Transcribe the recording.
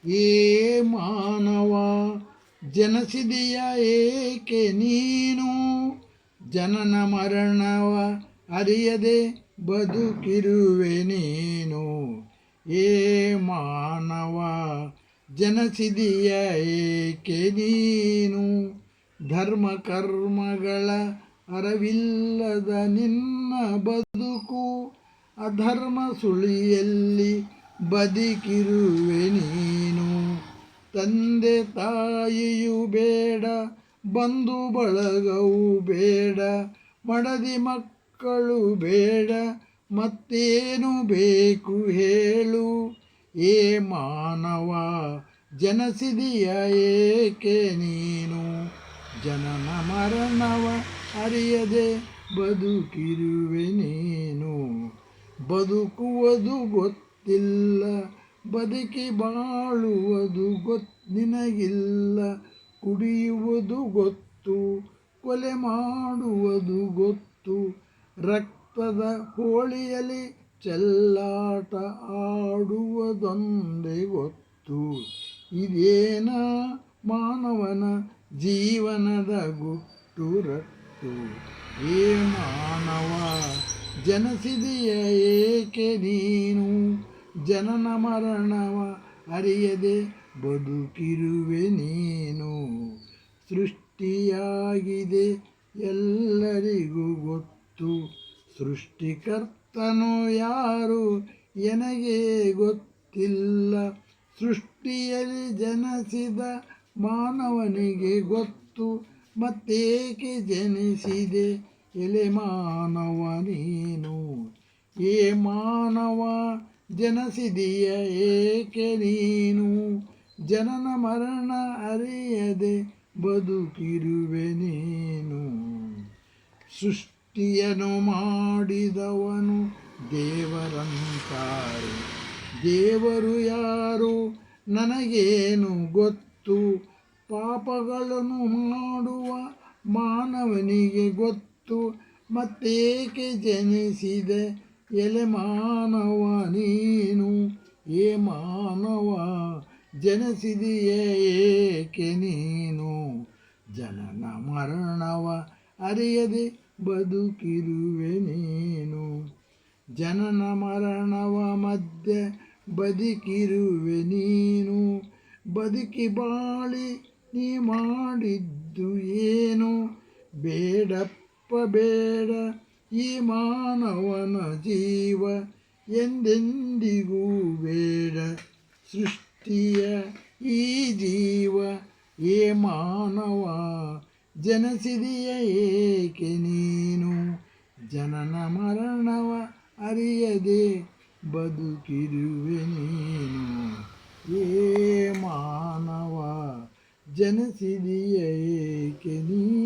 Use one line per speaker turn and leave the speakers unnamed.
ಏ ಮಾನವ ಜನಿಸಿದೆಯ ಏಕೆ ನೀನು ಜನನ ಮರಣವ ಅರಿಯದೆ ಬದುಕಿರುವೆ ನೀನು. ಏ ಮಾನವ ಜನಿಸಿದೆಯ ಏಕೆ ನೀನು ಧರ್ಮ ಕರ್ಮಗಳ ಅರವಿಲ್ಲದ ನಿನ್ನ ಬದುಕು ಅಧರ್ಮ ಸುಳಿಯಲ್ಲಿ ಬದುಕಿರುವೆ ನೀನು. ತಂದೆ ತಾಯಿಯು ಬೇಡ, ಬಂಧು ಬಳಗವು ಬೇಡ, ಮಡದಿ ಮಕ್ಕಳು ಬೇಡ, ಮತ್ತೇನು ಬೇಕು ಹೇಳು. ಏ ಮಾನವ ಜನಿಸಿದೆಯ ಏಕೆ ನೀನು ಜನನ ಮರಣವ ಅರಿಯದೆ ಬದುಕಿರುವೆ ನೀನು. ಬದುಕುವುದು ಗೊತ್ತಿಲ್ಲ, ಬದುಕಿ ಬಾಳುವುದು ನಿನಗಿಲ್ಲ. ಕುಡಿಯುವುದು ಗೊತ್ತು, ಕೊಲೆ ಮಾಡುವುದು ಗೊತ್ತು, ರಕ್ತದ ಹೋಳಿಯಲ್ಲಿ ಚೆಲ್ಲಾಟ ಆಡುವುದೊಂದೇ ಗೊತ್ತು. ಇದೇನ ಮಾನವನ ಜೀವನದ ಗುಟ್ಟು ರಟ್ಟು. ಏ ಮಾನವ ಜನಿಸಿದೆಯ ಏಕೆ ನೀನು ಜನನ ಮರಣವ ಅರಿಯದೆ ಬದುಕಿರುವೆ ನೀನು. ಸೃಷ್ಟಿಯಾಗಿದೆ ಎಲ್ಲರಿಗೂ ಗೊತ್ತು, ಸೃಷ್ಟಿಕರ್ತನು ಯಾರು ಎನಗೆ ಗೊತ್ತಿಲ್ಲ. ಸೃಷ್ಟಿಯಲ್ಲಿ ಜನಿಸಿದ ಮಾನವನಿಗೆ ಗೊತ್ತು, ಮತ್ತೇಕೆ ಜನಿಸಿದೆ ಎಲೆ ಮಾನವ ನೀನು. ಏ ಮಾನವ ಜನಿಸಿದೆಯ ಏಕೆ ನೀನು ಜನನ ಮರಣ ಅರಿಯದೆ ಬದುಕಿರುವೆ ನೀನು. ಸೃಷ್ಟಿಯನ್ನು ಮಾಡಿದವನು ದೇವರಂತಾರೆ, ದೇವರು ಯಾರು ನನಗೇನು ಗೊತ್ತು. ಪಾಪಗಳನ್ನು ಮಾಡುವ ಮಾನವನಿಗೆ ಗೊತ್ತು, ಮತ್ತೇಕೆ ಜನಿಸಿದೆ ಎಲೆ ಮಾನವ ನೀನು. ಏ ಮಾನವ ಜನಿಸಿದೆಯ ಏಕೆ ನೀನು ಜನನ ಮರಣವ ಅರಿಯದೆ ಬದುಕಿರುವೆ ನೀನು. ಜನನ ಮರಣವ ಮಧ್ಯೆ ಬದುಕಿರುವೆ ನೀನು. ಬದುಕಿ ಬಾಳಿ ನೀ ಮಾಡಿದ್ದು ಏನು ಬೇಡಪ್ಪ ಬೇಡ. ಈ ಮಾನವನ ಜೀವ ಎಂದೆಂದಿಗೂ ಬೇಡ. ಸೃಷ್ಟಿಯ ಈ ಜೀವ ಏ ಮಾನವ ಜನಿಸಿದೆಯ ಏಕೆ ನೀನು ಜನನ ಮರಣವ ಅರಿಯದೆ ಬದುಕಿರುವೆ ನೀನು. ಏ ಮಾನವ ಜನಿಸಿದೆಯ ಏಕೆ ನೀನು.